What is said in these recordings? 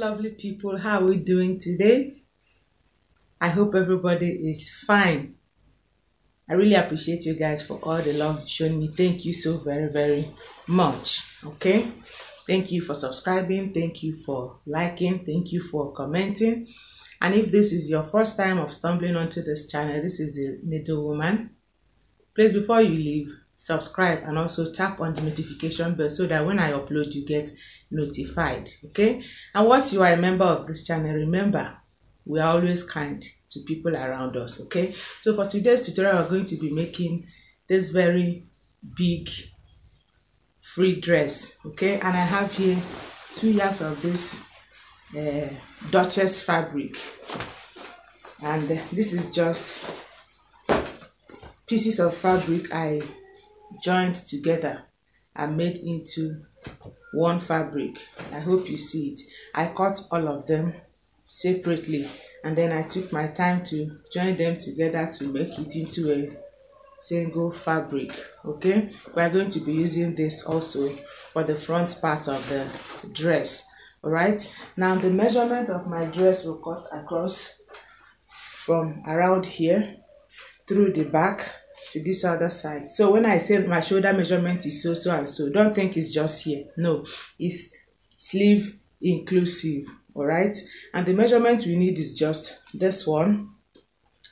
Lovely people, how are we doing today? I hope everybody is fine. I really appreciate you guys for all the love shown me. Thank you so very much. Okay, thank you for subscribing, thank you for liking, thank you for commenting. And if this is your first time of stumbling onto this channel, this is the Needle Woman. Please, before you leave, subscribe and also tap on the notification bell so that when I upload you get notified. Okay, and once you are a member of this channel, remember we are always kind to people around us. Okay, so for today's tutorial we're going to be making this very big free dress. Okay, and I have here 2 yards of this Duchess fabric, and this is just pieces of fabric I joined together and made into one fabric. I hope you see it. I cut all of them separately and then I took my time to join them together to make it into a single fabric. Okay, we are going to be using this also for the front part of the dress. All right, now the measurement of my dress will cut across from around here through the back to this other side. So when I say my shoulder measurement is so and so, don't think it's just here. No, it's sleeve inclusive. All right, and the measurement we need is just this one.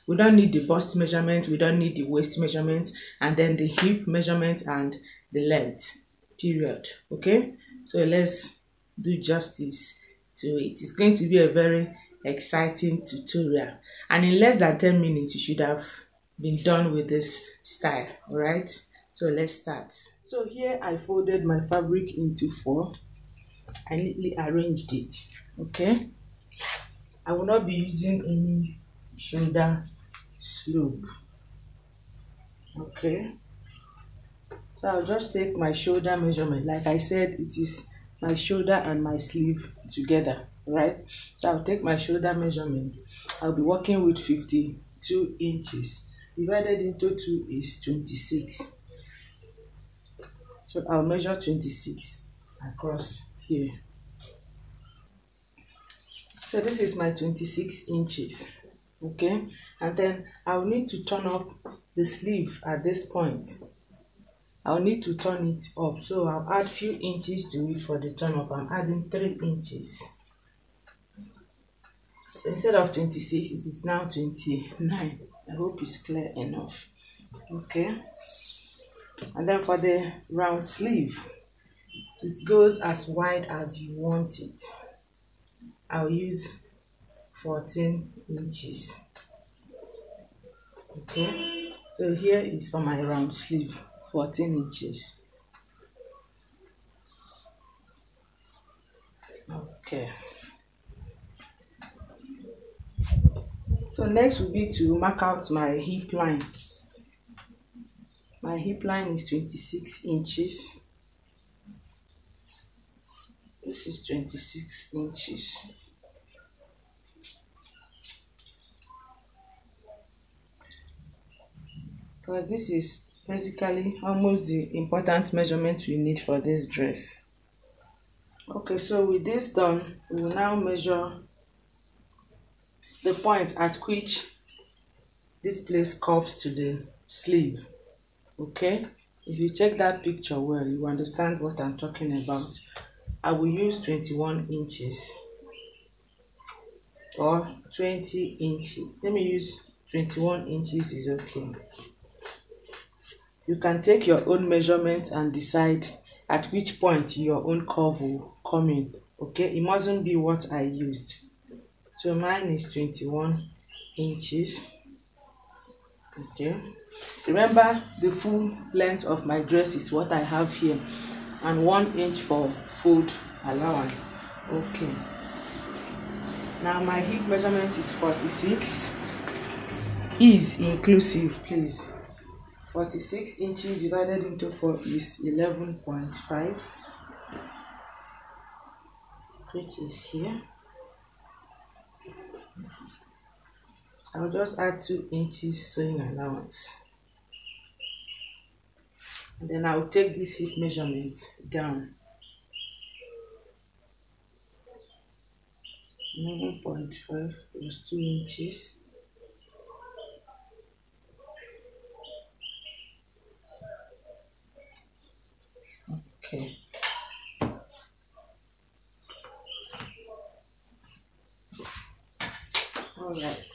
We don't need the bust measurement, we don't need the waist measurement, and then the hip measurement and the length, period. Okay, so let's do justice to it. It's going to be a very exciting tutorial, and in less than 10 minutes you should have been done with this style. All right, so let's start. So here I folded my fabric into 4. I neatly arranged it. Okay, I will not be using any shoulder slope. Okay, so I'll just take my shoulder measurement. Like I said, it is my shoulder and my sleeve together, right? So I'll take my shoulder measurement. I'll be working with 52 inches. Divided into 2 is 26. So I'll measure 26 across here. So this is my 26 inches. Okay, and then I'll need to turn up the sleeve at this point. I'll need to turn it up, so I'll add few inches to it for the turn up. I'm adding 3 inches. So instead of 26, it is now 29. I hope it's clear enough. Okay, and then for the round sleeve, it goes as wide as you want it. I'll use 14 inches. Okay, so here is for my round sleeve, 14 inches. Okay, so next will be to mark out my hip line. My hip line is 26 inches. This is 26 inches. Because this is basically almost the important measurement we need for this dress. Okay, so with this done, we will now measure the point at which this place curves to the sleeve. Okay, if you check that picture well, you understand what I'm talking about. I will use 21 inches or 20 inches. Let me use 21 inches is okay. You can take your own measurement and decide at which point your own curve will come in. Okay, it mustn't be what I used. So mine is 21 inches. Okay, remember the full length of my dress is what I have here, and 1 inch for fold allowance. Okay, now my hip measurement is 46. Is inclusive, please. 46 inches divided into 4 is 11.5, which is here. I'll just add 2 inches sewing allowance, and then I'll take this hip measurement down. 11.5 plus 2 inches. Okay. Alright.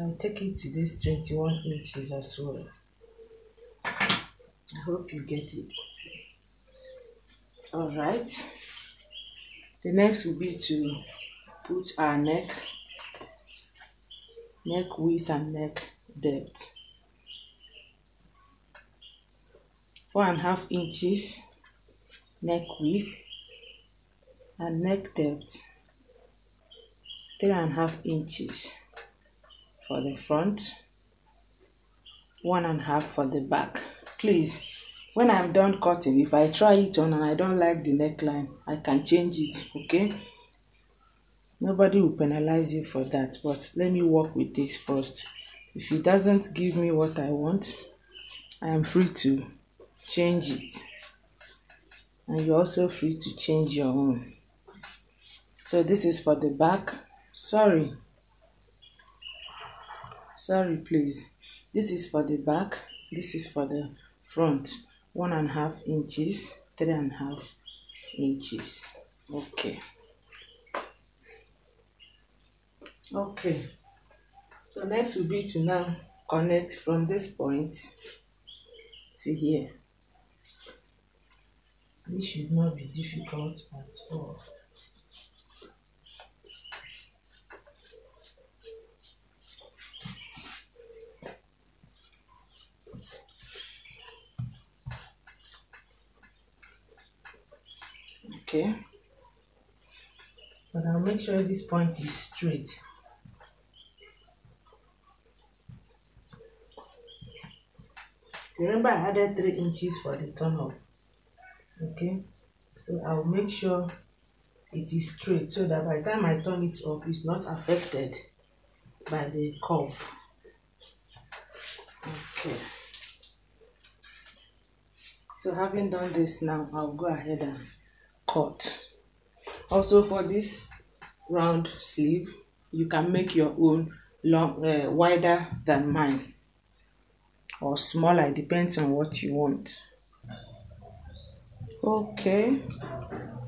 I'll take it to this 21 inches as well. I hope you get it. Alright. The next will be to put our neck width and neck depth. 4.5 inches neck width and neck depth 3.5 inches for the front, 1.5 for the back. Please, when I'm done cutting, if I try it on and I don't like the neckline, I can change it, okay? Nobody will penalize you for that, but let me work with this first. If it doesn't give me what I want, I am free to change it, and you're also free to change your own. So this is for the back. Sorry please. This is for the back, this is for the front. 1.5 inches, 3.5 inches. Okay, so next will be to now connect from this point to here. This should not be difficult at all. Okay, but I'll make sure this point is straight. Remember, I added 3 inches for the turn up. Okay, so I'll make sure it is straight so that by the time I turn it up, it's not affected by the curve. Okay, so having done this now, I'll go ahead and cut. Also, for this round sleeve, you can make your own long, wider than mine, or smaller. It depends on what you want. Okay,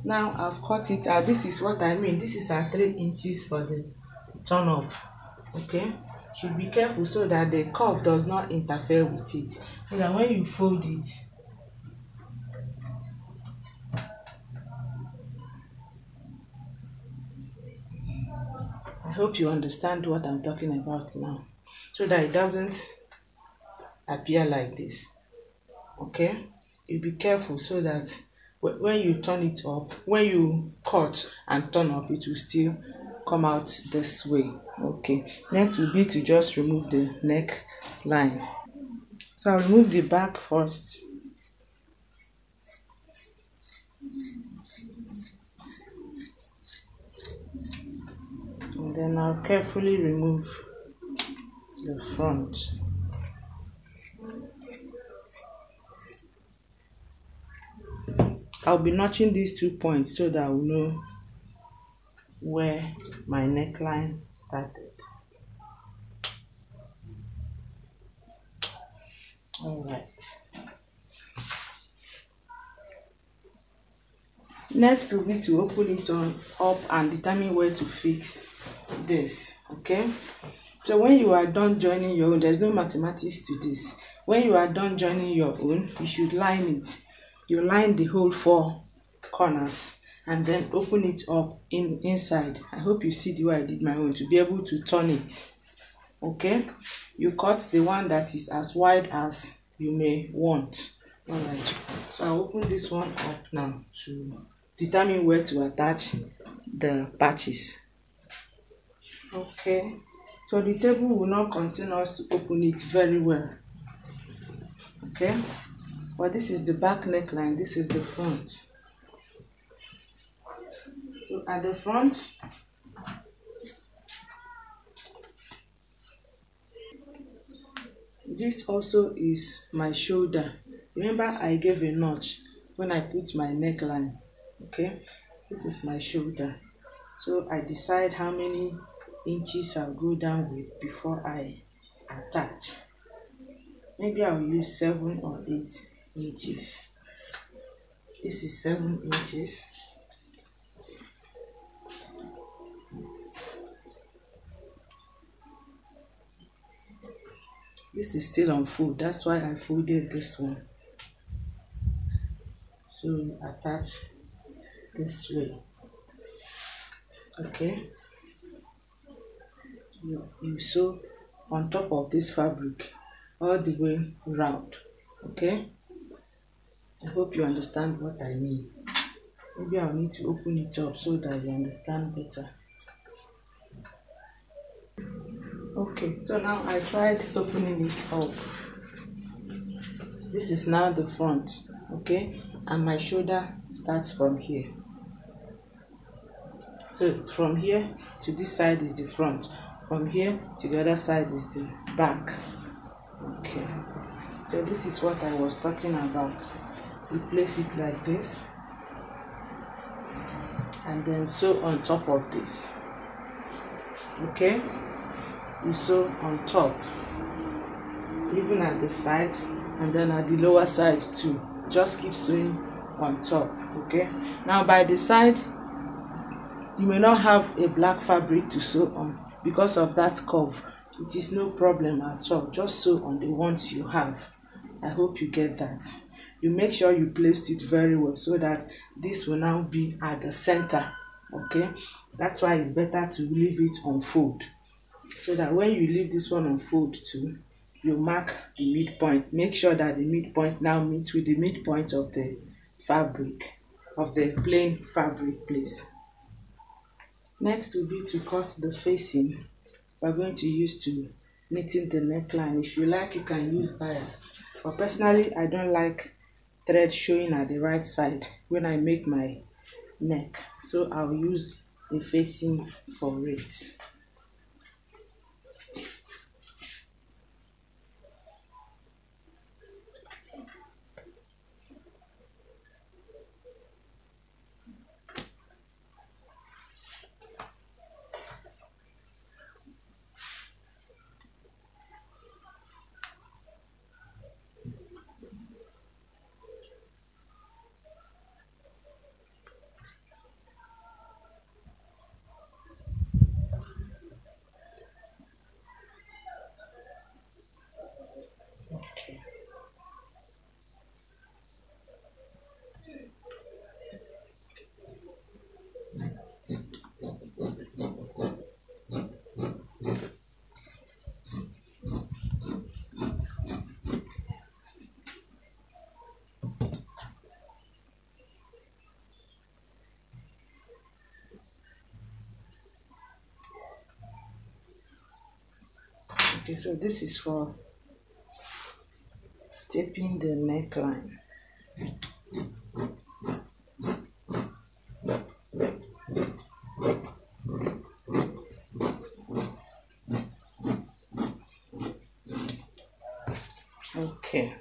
now I've cut it out. This is what I mean. This is our 3 inches for the turn up. Okay, should be careful so that the curve does not interfere with it, so that when you fold it, I hope you understand what I'm talking about now, so that it doesn't appear like this. Okay, you be careful so that when you turn it up, when you cut and turn up, it will still come out this way. Okay, next will be to just remove the neck line. So I'll remove the back first. And then I'll carefully remove the front. I'll be notching these 2 points so that I will know where my neckline started. Alright. Next will be to open it on up and determine where to fix this. Okay, so when you are done joining your own, there's no mathematics to this. When you are done joining your own, you should line it. You line the whole 4 corners and then open it up inside. I hope you see the way I did my own to be able to turn it. Okay, you cut the one that is as wide as you may want. Alright, so I'll open this one up now to determine where to attach the patches. Okay, so the table will not contain us to open it very well. Okay, but this is the back neckline, this is the front. So at the front, this also is my shoulder. Remember, I gave a notch when I put my neckline. Okay, this is my shoulder. So I decide how many inches I'll go down with before I attach. Maybe I'll use 7 or 8 inches. This is 7 inches. This is still on fold, that's why I folded this one. So you attach this way. Okay, you sew on top of this fabric all the way round. Okay, I hope you understand what I mean. Maybe I'll need to open it up so that you understand better. Okay, so now I tried opening it up. This is now the front, okay, and my shoulder starts from here. So from here to this side is the front, from here to the other side is the back. Okay, so this is what I was talking about. You place it like this and then sew on top of this. Okay, you sew on top, even at the side and then at the lower side too. Just keep sewing on top. Okay, now by the side you may not have a black fabric to sew on because of that curve. It is no problem at all. Just sew on the ones you have. I hope you get that. You make sure you placed it very well so that this will now be at the center. Okay, that's why it's better to leave it on fold, so that when you leave this one on fold too, you mark the midpoint. Make sure that the midpoint now meets with the midpoint of the fabric, of the plain fabric, please. Next will be to cut the facing. We're going to use to knitting the neckline. If you like, you can use bias, but personally I don't like thread showing at the right side when I make my neck, so I'll use a facing for it. Okay. Okay, so this is for taping the neckline. Okay.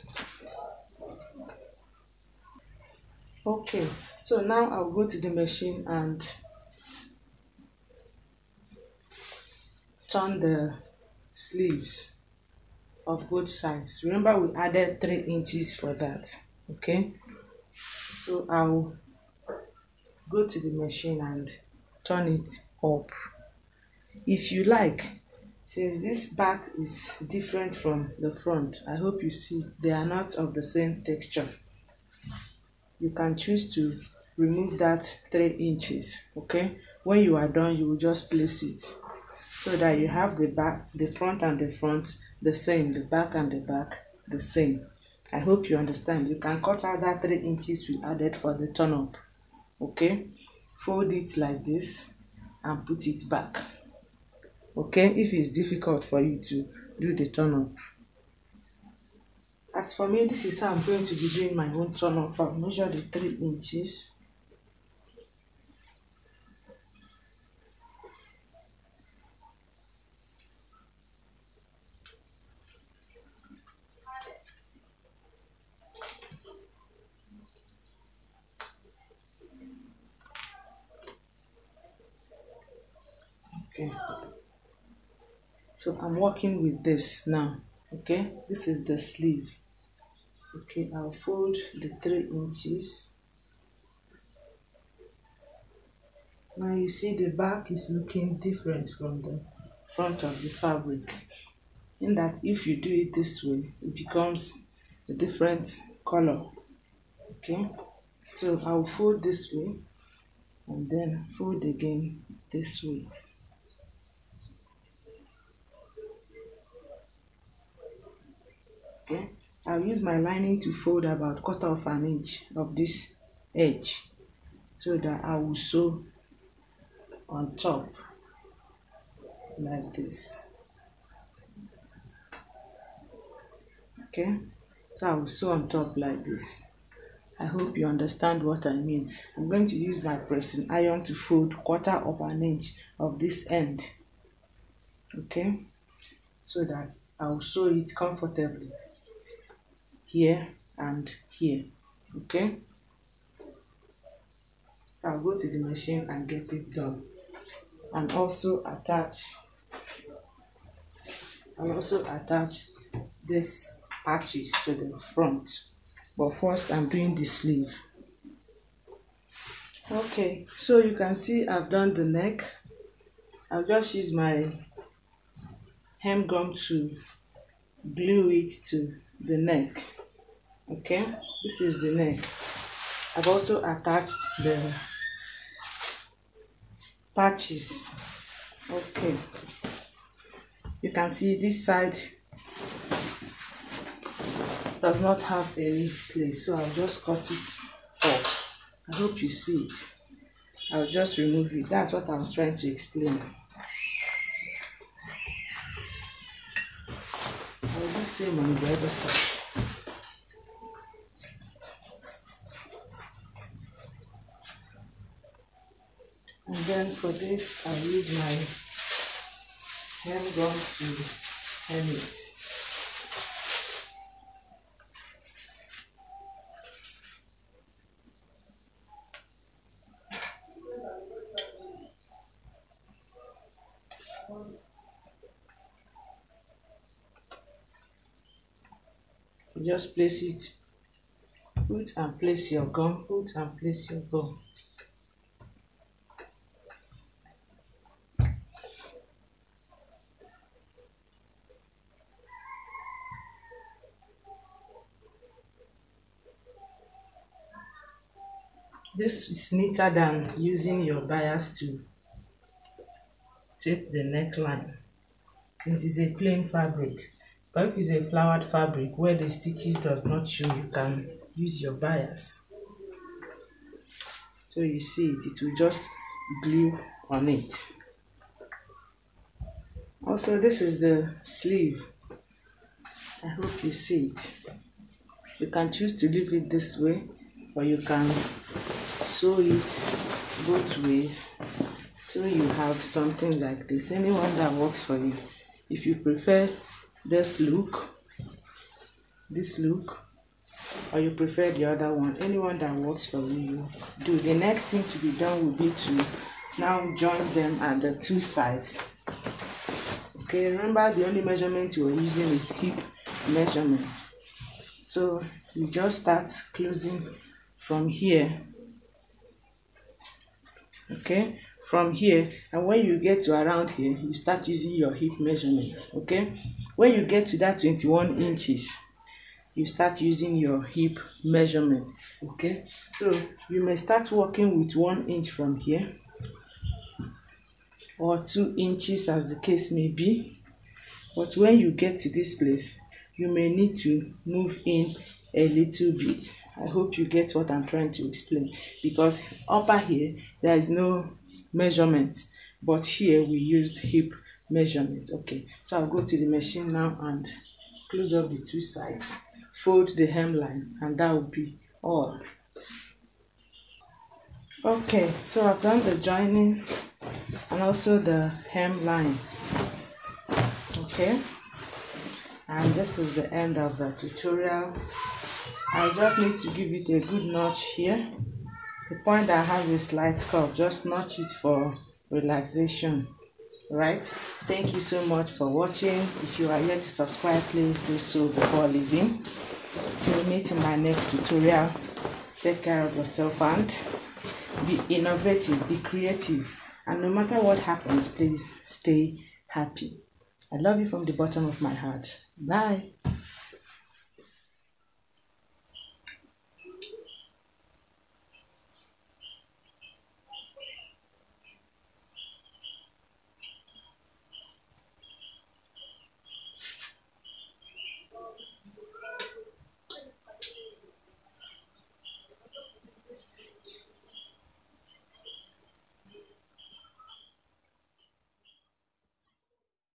Okay, so now I'll go to the machine and turn the sleeves of both sides. Remember we added 3 inches for that. Okay, so I'll go to the machine and turn it up. If you like, since this back is different from the front, I hope you see it, they are not of the same texture, you can choose to remove that 3 inches. Okay, when you are done, you will just place it so that you have the back, the front and the front the same, the back and the back the same. I hope you understand. You can cut out that 3 inches we added for the turn up. Okay, fold it like this and put it back. Okay, if it's difficult for you to do the turn up. As for me, this is how I'm going to be doing my own turn up. I'll measure the 3 inches. Okay, so I'm working with this now. Okay, this is the sleeve. Okay, I'll fold the 3 inches. Now you see the back is looking different from the front of the fabric, in that if you do it this way it becomes a different color. Okay, so I'll fold this way and then fold again this way. Okay, I'll use my lining to fold about 1/4 inch of this edge so that I will sew on top like this. Okay, so I will sew on top like this. I hope you understand what I mean. I'm going to use my pressing iron to fold 1/4 inch of this end. Okay, so that I'll sew it comfortably here and here. Okay, so I'll go to the machine and get it done, and also attach this patches to the front, but first I'm doing the sleeve. Okay, so you can see I've done the neck. I'll just use my hem gum to glue it to the neck. Okay, this is the neck. I've also attached the patches. Okay, you can see this side does not have any place, so I'll just cut it off. I hope you see it. I'll just remove it. That's what I was trying to explain. I'll do same on the other side. And then for this, I'll use my hem gun to hem it. You just place it, put and place your gum, put and place your gum. This is neater than using your bias to tape the neckline, since it's a plain fabric. But if it's a flowered fabric where the stitches does not show, you can use your bias. So you see it will just glue on it. Also, this is the sleeve. I hope you see it. You can choose to leave it this way, or you can sew it both ways, so you have something like this. Anyone that works for you. If you prefer this look, or you prefer the other one, anyone that works for you, do. The next thing to be done will be to now join them at the 2 sides. Okay, remember the only measurement you are using is hip measurement. So you just start closing from here. Okay, from here, and when you get to around here, you start using your hip measurement. Okay, when you get to that 21 inches, you start using your hip measurement. Okay, so you may start working with 1 inch from here, or 2 inches as the case may be. But when you get to this place, you may need to move in a little bit. I hope you get what I'm trying to explain, because upper here there is no measurement, but here we used hip measurement. Okay, so I'll go to the machine now and close up the 2 sides, fold the hemline, and that will be all. Okay, so I've done the joining and also the hemline. Okay, and this is the end of the tutorial. I just need to give it a good notch here. The point I have is slight curve, just notch it for relaxation. Right? Thank you so much for watching. If you are yet to subscribe, please do so before leaving. Till we meet in my next tutorial, take care of yourself and be innovative, be creative, and no matter what happens, please stay happy. I love you from the bottom of my heart. Bye.